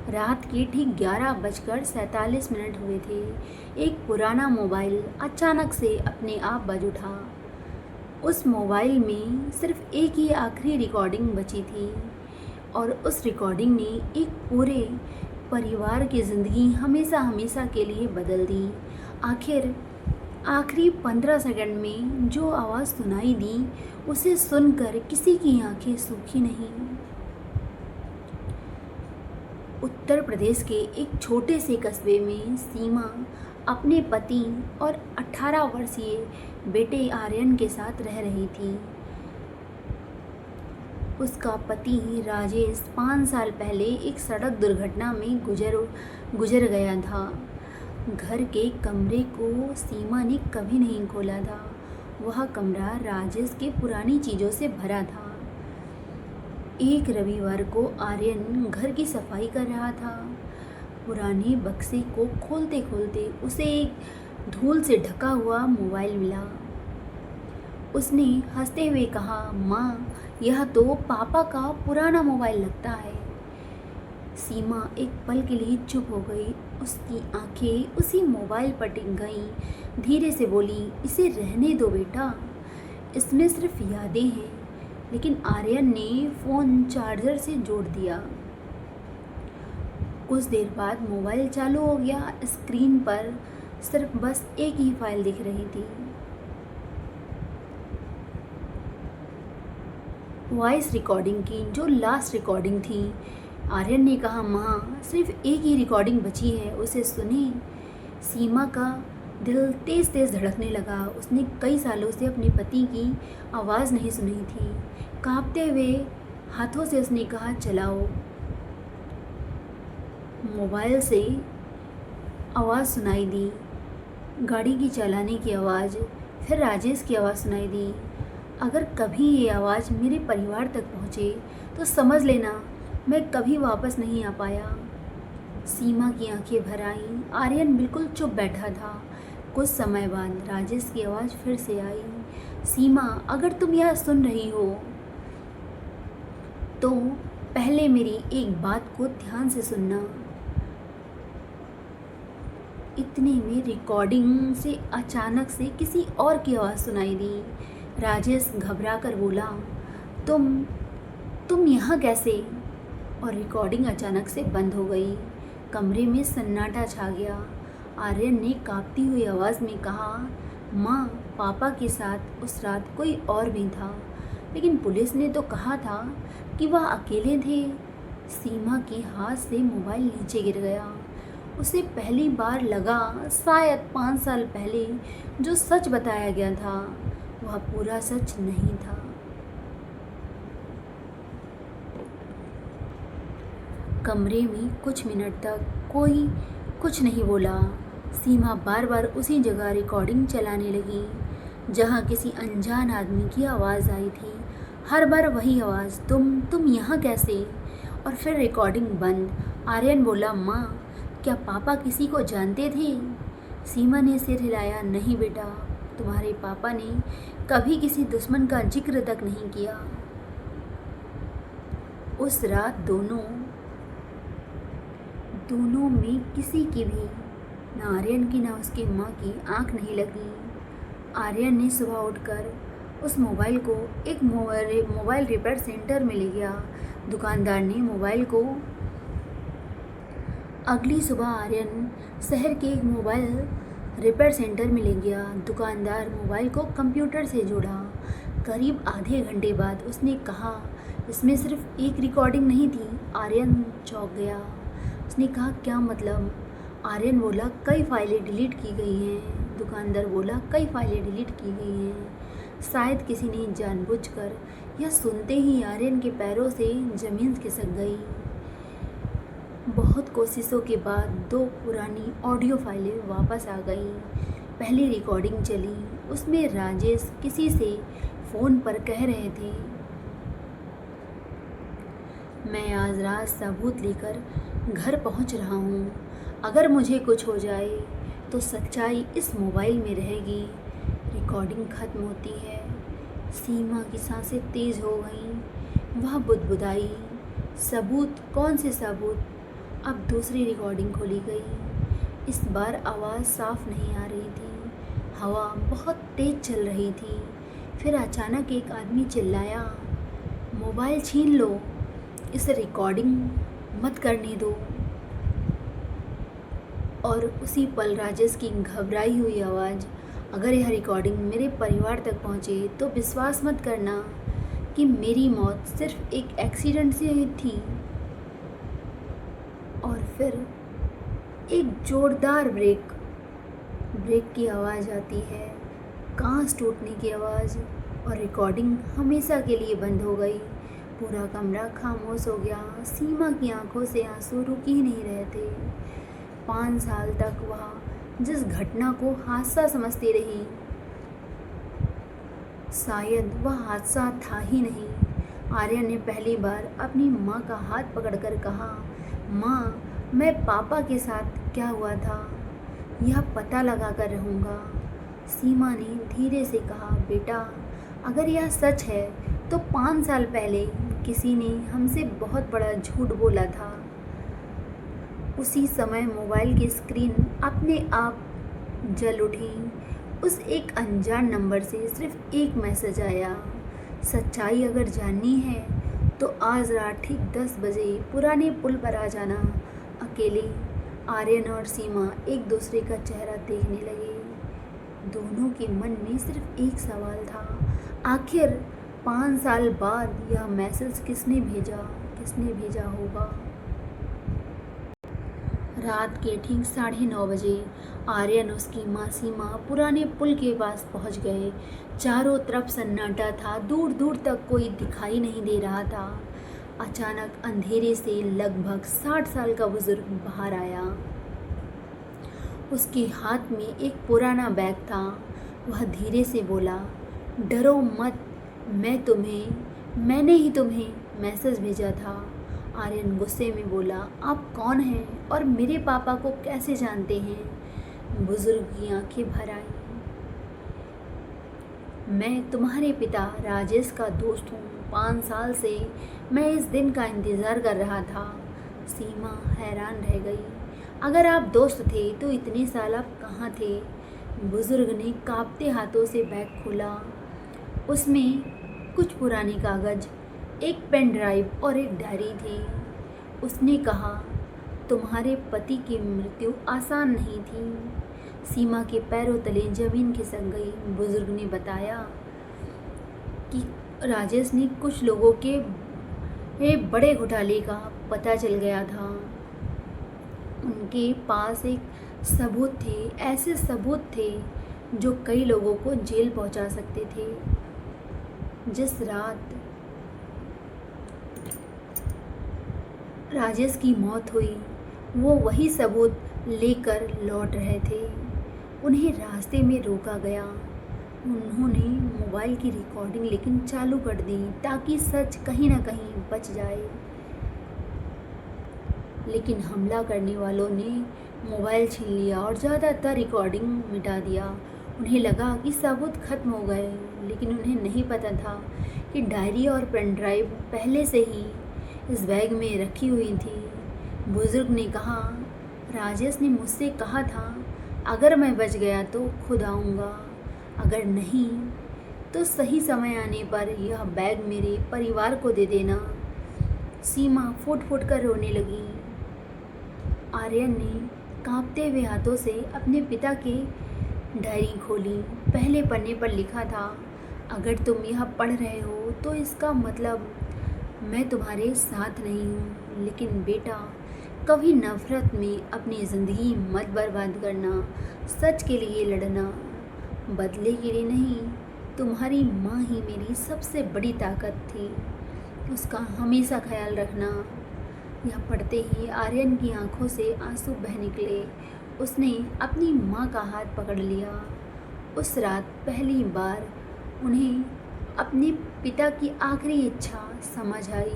रात के ठीक 11:47 हुए थे। एक पुराना मोबाइल अचानक से अपने आप बज उठा। उस मोबाइल में सिर्फ एक ही आखिरी रिकॉर्डिंग बची थी और उस रिकॉर्डिंग ने एक पूरे परिवार की ज़िंदगी हमेशा हमेशा के लिए बदल दी। आखिर आखिरी 15 सेकंड में जो आवाज़ सुनाई दी, उसे सुनकर किसी की आंखें सूखी नहीं। उत्तर प्रदेश के एक छोटे से कस्बे में सीमा अपने पति और 18 वर्षीय बेटे आर्यन के साथ रह रही थी। उसका पति राजेश 5 साल पहले एक सड़क दुर्घटना में गुजर गया था। घर के कमरे को सीमा ने कभी नहीं खोला था। वह कमरा राजेश के पुरानी चीज़ों से भरा था। एक रविवार को आर्यन घर की सफाई कर रहा था। पुराने बक्से को खोलते खोलते उसे एक धूल से ढका हुआ मोबाइल मिला। उसने हंसते हुए कहा, माँ, यह तो पापा का पुराना मोबाइल लगता है। सीमा एक पल के लिए चुप हो गई। उसकी आंखें उसी मोबाइल पर टिक गईं। धीरे से बोली, इसे रहने दो बेटा, इसमें सिर्फ यादें हैं। लेकिन आर्यन ने फ़ोन चार्जर से जोड़ दिया। कुछ देर बाद मोबाइल चालू हो गया। स्क्रीन पर सिर्फ बस एक ही फाइल दिख रही थी। वॉइस रिकॉर्डिंग की जो लास्ट रिकॉर्डिंग थी। आर्यन ने कहा, माँ, सिर्फ एक ही रिकॉर्डिंग बची है, उसे सुने। सीमा का दिल तेज़ तेज़ धड़कने लगा। उसने कई सालों से अपने पति की आवाज़ नहीं सुनी थी। कांपते हुए हाथों से उसने कहा, चलाओ। मोबाइल से आवाज़ सुनाई दी, गाड़ी की चलाने की आवाज़, फिर राजेश की आवाज़ सुनाई दी। अगर कभी ये आवाज़ मेरे परिवार तक पहुँचे तो समझ लेना मैं कभी वापस नहीं आ पाया। सीमा की आंखें भर आईं। आर्यन बिल्कुल चुप बैठा था। कुछ समय बाद राजेश की आवाज़ फिर से आई, सीमा, अगर तुम यह सुन रही हो तो पहले मेरी एक बात को ध्यान से सुनना। इतने में रिकॉर्डिंग से अचानक से किसी और की आवाज़ सुनाई दी। राजेश घबरा कर बोला, तुम यहाँ कैसे? और रिकॉर्डिंग अचानक से बंद हो गई। कमरे में सन्नाटा छा गया। आर्यन ने कांपती हुई आवाज़ में कहा, माँ, पापा के साथ उस रात कोई और भी था, लेकिन पुलिस ने तो कहा था कि वह अकेले थे। सीमा के हाथ से मोबाइल नीचे गिर गया। उसे पहली बार लगा शायद 5 साल पहले जो सच बताया गया था वह पूरा सच नहीं था। कमरे में कुछ मिनट तक कोई कुछ नहीं बोला। सीमा बार बार उसी जगह रिकॉर्डिंग चलाने लगी जहाँ किसी अनजान आदमी की आवाज़ आई थी। हर बार वही आवाज़, तुम यहाँ कैसे? और फिर रिकॉर्डिंग बंद। आर्यन बोला, माँ, क्या पापा किसी को जानते थे? सीमा ने सिर हिलाया, नहीं बेटा, तुम्हारे पापा ने कभी किसी दुश्मन का जिक्र तक नहीं किया। उस रात दोनों में किसी की भी, न आर्यन की न उसकी माँ की, आंख नहीं लगी। आर्यन ने सुबह उठकर उस मोबाइल को एक मोबाइल रिपेयर सेंटर में ले गया। दुकानदार ने मोबाइल को अगली सुबह आर्यन शहर के एक मोबाइल रिपेयर सेंटर में ले गया। दुकानदार मोबाइल को कंप्यूटर से जोड़ा। करीब आधे घंटे बाद उसने कहा, इसमें सिर्फ एक रिकॉर्डिंग नहीं थी। आर्यन चौंक गया। उसने कहा, क्या मतलब? आर्यन बोला, कई फाइलें डिलीट की गई हैं। दुकानदार बोला, कई फाइलें डिलीट की गई हैं। शायद किसी ने जानबूझकर। यह सुनते ही आर्यन के पैरों से ज़मीन खिसक गई। बहुत कोशिशों के बाद 2 पुरानी ऑडियो फाइलें वापस आ गईं। पहली रिकॉर्डिंग चली। उसमें राजेश किसी से फ़ोन पर कह रहे थे, मैं आज रात सबूत लेकर घर पहुंच रहा हूं। अगर मुझे कुछ हो जाए तो सच्चाई इस मोबाइल में रहेगी। रिकॉर्डिंग ख़त्म होती है। सीमा की सांसें तेज़ हो गईं। वह बुदबुदाई, सबूत? कौन से सबूत? अब दूसरी रिकॉर्डिंग खोली गई। इस बार आवाज़ साफ नहीं आ रही थी, हवा बहुत तेज़ चल रही थी। फिर अचानक एक आदमी चिल्लाया, मोबाइल छीन लो, इसे रिकॉर्डिंग मत करने दो। और उसी पल राजेश की घबराई हुई आवाज़, अगर यह रिकॉर्डिंग मेरे परिवार तक पहुँचे तो विश्वास मत करना कि मेरी मौत सिर्फ एक एक्सीडेंट से हुई थी। और फिर एक जोरदार ब्रेक की आवाज़ आती है, कांच टूटने की आवाज़, और रिकॉर्डिंग हमेशा के लिए बंद हो गई। पूरा कमरा खामोश हो गया। सीमा की आंखों से आंसू रुक ही नहीं रहे थे। 5 साल तक वह जिस घटना को हादसा समझती रही, शायद वह हादसा था ही नहीं। आर्यन ने पहली बार अपनी माँ का हाथ पकड़कर कहा, माँ, मैं पापा के साथ क्या हुआ था यह पता लगा कर रहूँगा। सीमा ने धीरे से कहा, बेटा, अगर यह सच है तो 5 साल पहले किसी ने हमसे बहुत बड़ा झूठ बोला था। उसी समय मोबाइल की स्क्रीन अपने आप जल उठी। उस एक अनजान नंबर से सिर्फ एक मैसेज आया, सच्चाई अगर जाननी है तो आज रात ठीक 10 बजे पुराने पुल पर आ जाना। अकेले आर्यन और सीमा एक दूसरे का चेहरा देखने लगे। दोनों के मन में सिर्फ एक सवाल था, आखिर 5 साल बाद यह मैसेज किसने भेजा होगा। रात के ठीक 9:30 बजे आर्यन उसकी माँ सीमा पुराने पुल के पास पहुँच गए। चारों तरफ सन्नाटा था, दूर दूर तक कोई दिखाई नहीं दे रहा था। अचानक अंधेरे से लगभग 60 साल का बुजुर्ग बाहर आया। उसके हाथ में एक पुराना बैग था। वह धीरे से बोला, डरो मत, मैंने ही तुम्हें मैसेज भेजा था। आर्यन गुस्से में बोला, आप कौन हैं और मेरे पापा को कैसे जानते हैं। बुजुर्ग की आंखें भर आईं। मैं तुम्हारे पिता राजेश का दोस्त हूँ। 5 साल से मैं इस दिन का इंतज़ार कर रहा था। सीमा हैरान रह गई। अगर आप दोस्त थे तो इतने साल आप कहाँ थे। बुजुर्ग ने कांपते हाथों से बैग खोला। उसमें कुछ पुराने कागज़, एक पेन ड्राइव और एक डायरी थी। उसने कहा, तुम्हारे पति की मृत्यु आसान नहीं थी। सीमा के पैरों तले जमीन खिसक गई। बुजुर्ग ने बताया कि राजेश ने कुछ लोगों के बड़े घोटाले का पता चल गया था। उनके पास एक सबूत थे, ऐसे सबूत थे जो कई लोगों को जेल पहुंचा सकते थे। जिस रात राजेश की मौत हुई वो वही सबूत लेकर लौट रहे थे। उन्हें रास्ते में रोका गया। उन्होंने मोबाइल की रिकॉर्डिंग लेकिन चालू कर दी ताकि सच कहीं ना कहीं बच जाए। लेकिन हमला करने वालों ने मोबाइल छीन लिया और ज़्यादातर रिकॉर्डिंग मिटा दिया। उन्हें लगा कि सबूत खत्म हो गए, लेकिन उन्हें नहीं पता था कि डायरी और पेन ड्राइव पहले से ही इस बैग में रखी हुई थी। बुजुर्ग ने कहा, राजेश ने मुझसे कहा था, अगर मैं बच गया तो खुद आऊँगा, अगर नहीं तो सही समय आने पर यह बैग मेरे परिवार को दे देना। सीमा फूट फूट कर रोने लगी। आर्यन ने कांपते हुए हाथों से अपने पिता की डायरी खोली। पहले पन्ने पर लिखा था, अगर तुम यह पढ़ रहे हो तो इसका मतलब मैं तुम्हारे साथ नहीं हूँ। लेकिन बेटा, कभी नफ़रत में अपनी ज़िंदगी मत बर्बाद करना। सच के लिए लड़ना, बदले के लिए नहीं। तुम्हारी माँ ही मेरी सबसे बड़ी ताकत थी, उसका हमेशा ख्याल रखना। यह पढ़ते ही आर्यन की आंखों से आंसू बह निकले। उसने अपनी माँ का हाथ पकड़ लिया। उस रात पहली बार उन्हें अपने पिता की आखिरी इच्छा समझ आई।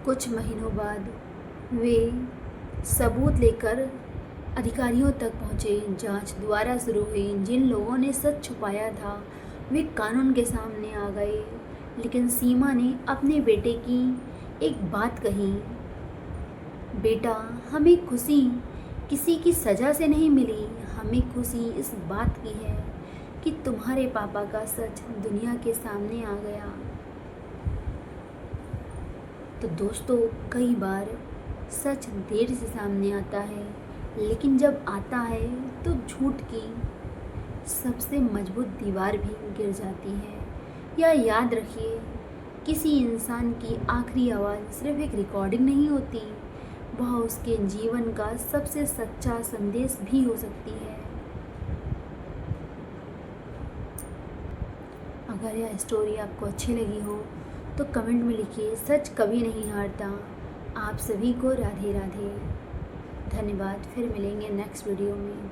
कुछ महीनों बाद वे सबूत लेकर अधिकारियों तक पहुँचे। जांच दोबारा शुरू हुई। जिन लोगों ने सच छुपाया था वे कानून के सामने आ गए। लेकिन सीमा ने अपने बेटे की एक बात कही, बेटा, हमें खुशी किसी की सज़ा से नहीं मिली, हमें खुशी इस बात की है कि तुम्हारे पापा का सच दुनिया के सामने आ गया। तो दोस्तों, कई बार सच देर से सामने आता है, लेकिन जब आता है तो झूठ की सबसे मजबूत दीवार भी गिर जाती है। या याद रखिए, किसी इंसान की आखिरी आवाज़ सिर्फ एक रिकॉर्डिंग नहीं होती, वह उसके जीवन का सबसे सच्चा संदेश भी हो सकती है। अगर यह स्टोरी आपको अच्छी लगी हो तो कमेंट में लिखिए, सच कभी नहीं हारता। आप सभी को राधे राधे। धन्यवाद। फिर मिलेंगे नेक्स्ट वीडियो में।